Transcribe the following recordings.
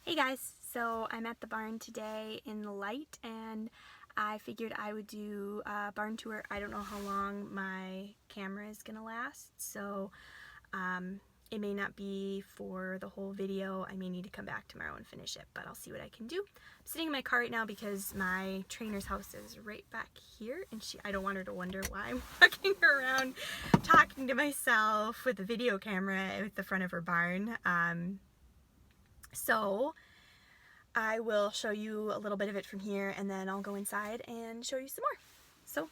Hey guys, so I'm at the barn today in the light and I figured I would do a barn tour. I don't know how long my camera is gonna last, so it may not be for the whole video. I may need to come back tomorrow and finish it, but I'll see what I can do. I'm sitting in my car right now because my trainer's house is right back here and I don't want her to wonder why I'm walking around talking to myself with a video camera at the front of her barn. So I will show you a little bit of it from here and then I'll go inside and show you some more.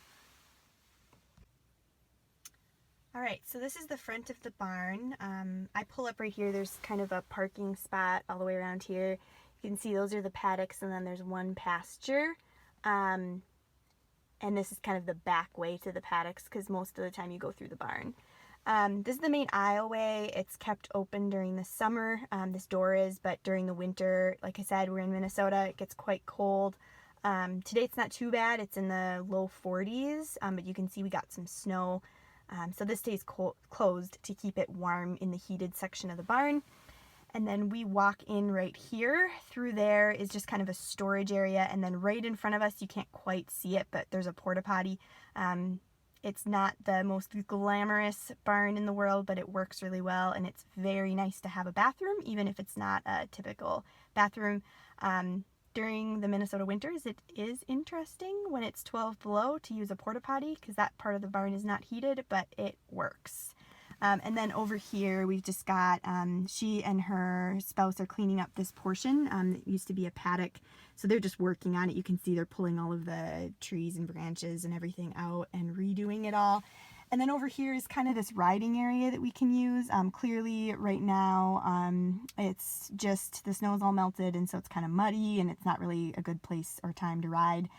Alright, so this is the front of the barn. I pull up right here. There's kind of a parking spot all the way around here. You can see those are the paddocks and then there's one pasture. And this is kind of the back way to the paddocks because most of the time you go through the barn. This is the main aisleway. It's kept open during the summer. This door is, but during the winter, like I said, we're in Minnesota. It gets quite cold. Today it's not too bad. It's in the low 40s, but you can see we got some snow. So this stays closed to keep it warm in the heated section of the barn. And then we walk in right here. Through there is just kind of a storage area. And then right in front of us, you can't quite see it, but there's a porta potty. It's not the most glamorous barn in the world, but it works really well, and it's very nice to have a bathroom, even if it's not a typical bathroom. During the Minnesota winters, it is interesting when it's 12 below to use a porta potty, because that part of the barn is not heated, but it works. And then over here, we've just got, she and her spouse are cleaning up this portion that used to be a paddock. So they're just working on it. You can see they're pulling all of the trees and branches and everything out and redoing it all. And then over here is kind of this riding area that we can use. Clearly right now, it's just, the snow is all melted and so it's kind of muddy and it's not really a good place or time to ride.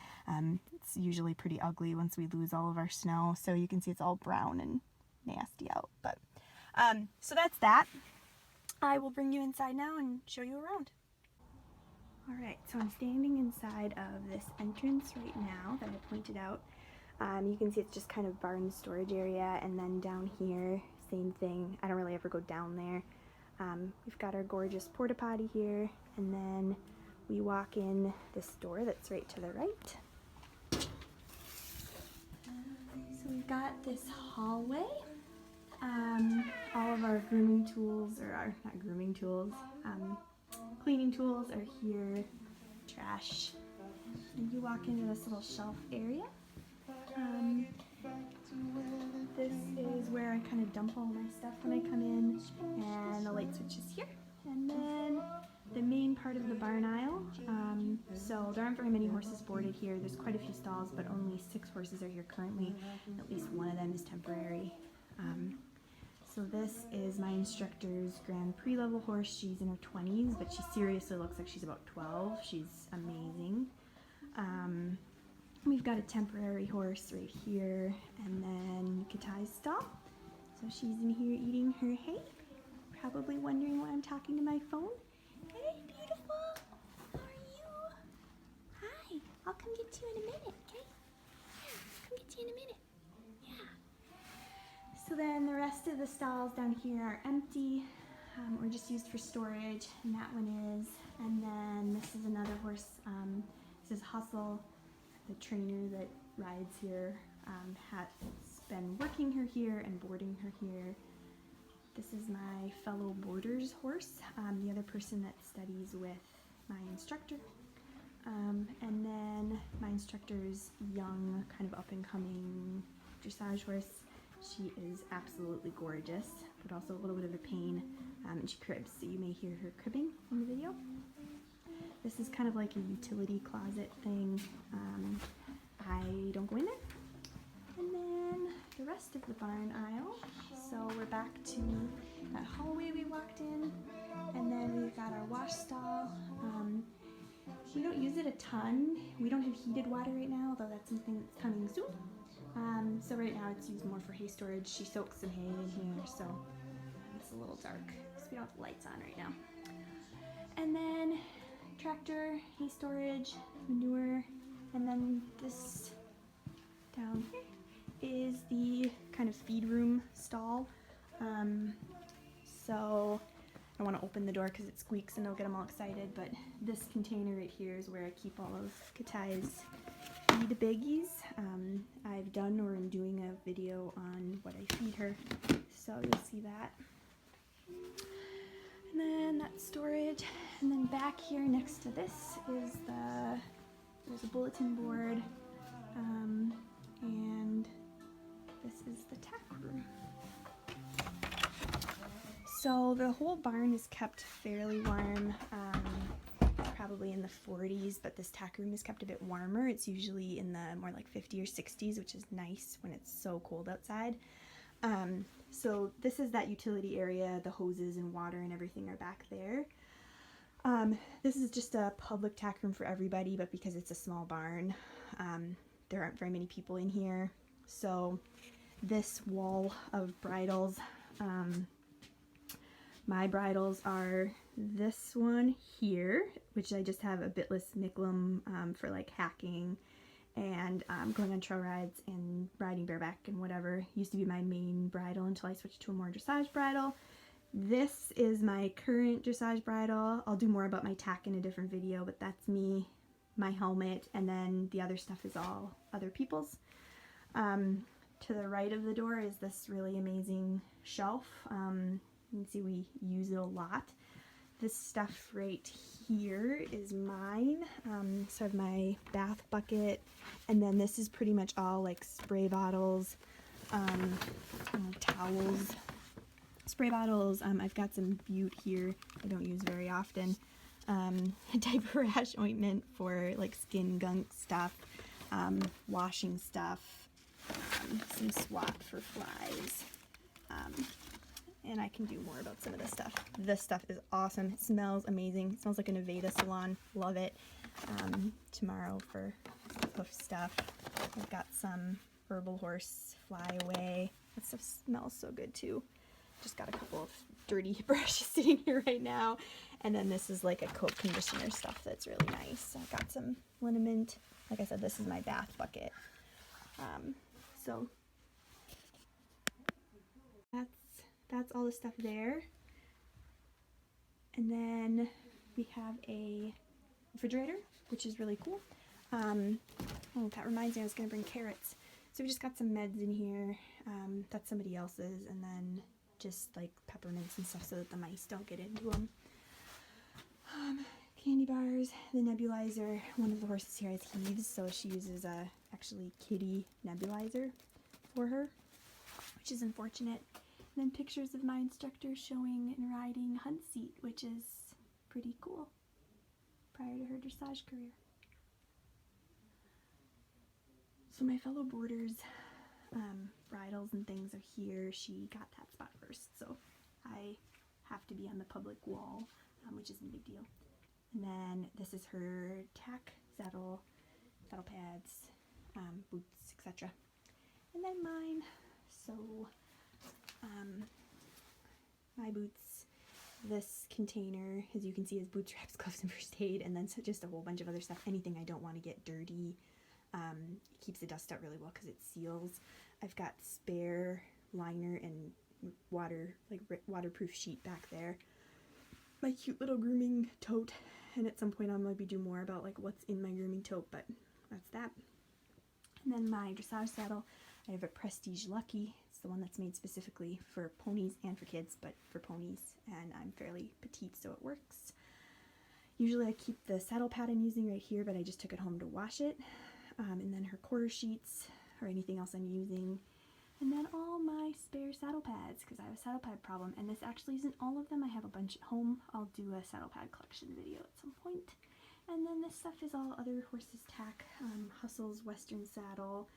It's usually pretty ugly once we lose all of our snow. So you can see it's all brown and nasty out, but so that's that. I will bring you inside now and show you around. Alright, so I'm standing inside of this entrance right now that I pointed out. You can see it's just kind of barn storage area, and then down here, same thing. I don't really ever go down there. We've got our gorgeous porta potty here, and then we walk in this door that's right to the right. So we've got this hallway. All of our grooming tools, or our, not grooming tools, cleaning tools are here, trash. And you walk into this little shelf area. This is where I kind of dump all my stuff when I come in, and the light switch is here. And then the main part of the barn aisle, so there aren't very many horses boarded here. There's quite a few stalls, but only 6 horses are here currently. At least one of them is temporary. So this is my instructor's Grand Prix level horse. She's in her 20s, but she seriously looks like she's about 12. She's amazing. We've got a temporary horse right here, and then Katai's stall. So she's in here eating her hay. Probably wondering why I'm talking to my phone. Hey, beautiful. How are you? Hi. I'll come get you in a minute, okay? Yeah, I'll come get you in a minute. So then the rest of the stalls down here are empty or just used for storage, and that one is. And then this is another horse. This is Hustle, the trainer that rides here, has been working her here and boarding her here. This is my fellow boarder's horse, the other person that studies with my instructor. And then my instructor's young, kind of up-and-coming dressage horse. She is absolutely gorgeous, but also a little bit of a pain, and she cribs, so you may hear her cribbing in the video. This is kind of like a utility closet thing. I don't go in there. And then the rest of the barn aisle. So we're back to that hallway we walked in, and then we've got our wash stall. We don't use it a ton. We don't have heated water right now, although that's something that's coming soon. So right now it's used more for hay storage. She soaks some hay in here, so it's a little dark because we don't have lights on right now. And then tractor, hay storage, manure, and then this down here is the kind of feed room stall. So I want to open the door because it squeaks and it'll get them all excited, but this container right here is where I keep all of Katai's feed biggies. I've done or am doing a video on what I feed her, so you'll see that. And then that's storage, and then back here next to this is there's a bulletin board, and this is the tack room. So the whole barn is kept fairly warm, probably in the 40s, but this tack room is kept a bit warmer. It's usually in the more like 50 or 60s, which is nice when it's so cold outside. So this is that utility area. The hoses and water and everything are back there. This is just a public tack room for everybody, but because it's a small barn, there aren't very many people in here. So this wall of bridles, my bridles are this one here, which I just have a bitless Micklem for like hacking and going on trail rides and riding bareback and whatever. Used to be my main bridle until I switched to a more dressage bridle. This is my current dressage bridle. I'll do more about my tack in a different video, but that's me, my helmet, and then the other stuff is all other people's. To the right of the door is this really amazing shelf. You can see we use it a lot. This stuff right here is mine. So I have my bath bucket, and then this is pretty much all like spray bottles, towels, spray bottles. I've got some Butte here I don't use very often. Diaper rash ointment for like skin gunk stuff, washing stuff, some swat for flies. And I can do more about some of this stuff. This stuff is awesome. It smells amazing. It smells like an Aveda salon. Love it. Tomorrow for hoof stuff, I've got some Herbal Horse Fly Away. That stuff smells so good too. Just got a couple of dirty brushes sitting here right now. And then this is like a coat conditioner stuff that's really nice. I've got some liniment. Like I said, this is my bath bucket. So that's all the stuff there. And then we have a refrigerator, which is really cool. Oh, that reminds me, I was going to bring carrots. So we just got some meds in here. That's somebody else's. And then just like peppermints and stuff so that the mice don't get into them. Candy bars, the nebulizer. One of the horses here has heaves, so she uses a actually kitty nebulizer for her, which is unfortunate. And then pictures of my instructor showing and riding hunt seat, which is pretty cool, prior to her dressage career. So my fellow boarders' bridles and things are here. She got that spot first, so I have to be on the public wall, which isn't a big deal. And then this is her tack saddle pads, boots, etc. And then mine. So my boots, this container, as you can see, is boots, wraps, gloves, and first aid, and then so just a whole bunch of other stuff. Anything I don't want to get dirty. It keeps the dust out really well because it seals. I've got spare liner and waterproof sheet back there. My cute little grooming tote, and at some point I'll maybe do more about like what's in my grooming tote, but that's that. And then my dressage saddle, I have a Prestige Lucky. It's the one that's made specifically for ponies and for kids, but for ponies, and I'm fairly petite, so it works. Usually I keep the saddle pad I'm using right here, but I just took it home to wash it. And then her quarter sheets, or anything else I'm using. And then all my spare saddle pads, because I have a saddle pad problem, and this actually isn't all of them. I have a bunch at home. I'll do a saddle pad collection video at some point. And then this stuff is all other horses' tack, Hustle's Western Saddle,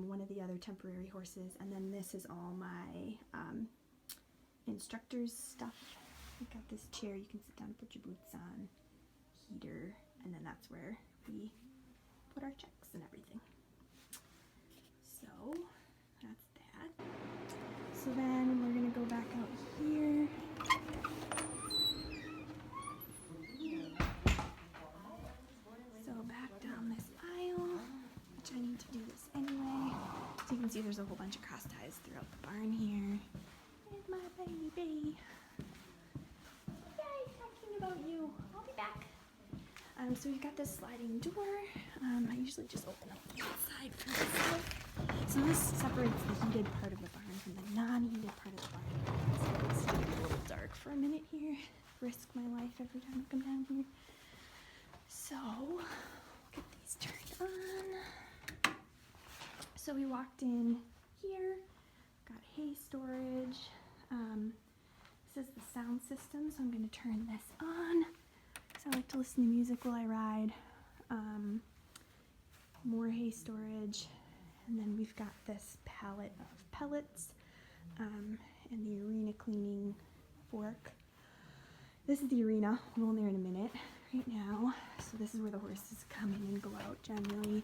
one of the other temporary horses, and then this is all my instructor's stuff. I've got this chair you can sit down, put your boots on, heater, and then that's where we put our checks and everything. So that's that. So then we're gonna go back out here. So back down this aisle, which I need to do this anyway. So you can see there's a whole bunch of cross ties throughout the barn here. And my baby. So we've got this sliding door. I usually just open up the outside for myself. So this separates the heated part of the barn from the non-heated part of the barn. So it's gonna be a little dark for a minute here. Risk my life every time I come down here. So we'll get these turned on. So we walked in here, got hay storage. This is the sound system, so I'm going to turn this on. So I like to listen to music while I ride. More hay storage, and then we've got this pallet of pellets and the arena cleaning fork. This is the arena. We'll go in there in a minute. Right now, so this is where the horses come in and go out generally.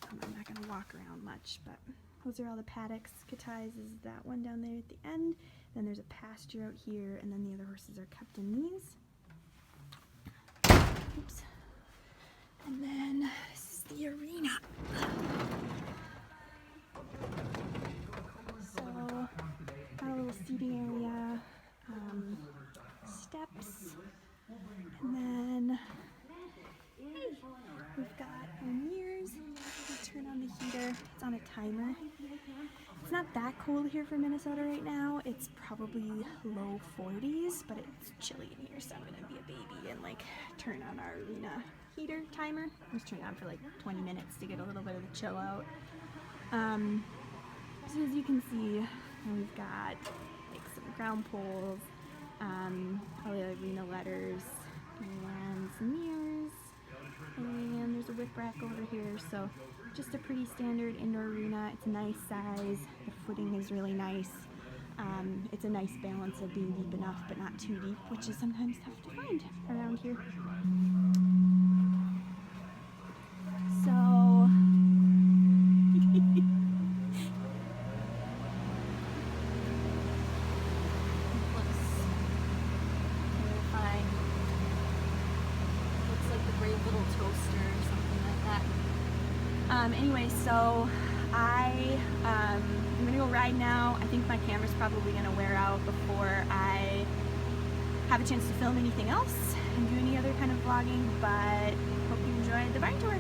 I'm not going to walk around much, but those are all the paddocks. Katai's is that one down there at the end. Then there's a pasture out here, and then the other horses are kept in these. Oops. And then this is the arena. So, got a little seating area, steps, and then we've got our mirrors. We turn on the heater. It's on a timer. It's not that cold here for Minnesota right now. It's probably low 40s, but it's chilly in here, so I'm gonna be a baby and like turn on our arena heater timer. Just turn it on for like 20 minutes to get a little bit of the chill out. So as you can see, we've got like some ground poles, all the arena letters, and some mirrors, and there's a whip rack over here. So just a pretty standard indoor arena. It's a nice size. The footing is really nice. It's a nice balance of being deep enough but not too deep, which is sometimes tough to find around here. So anyway, so I'm gonna go ride now. I think my camera's probably gonna wear out before I have a chance to film anything else and do any other kind of vlogging, but hope you enjoyed the barn tour.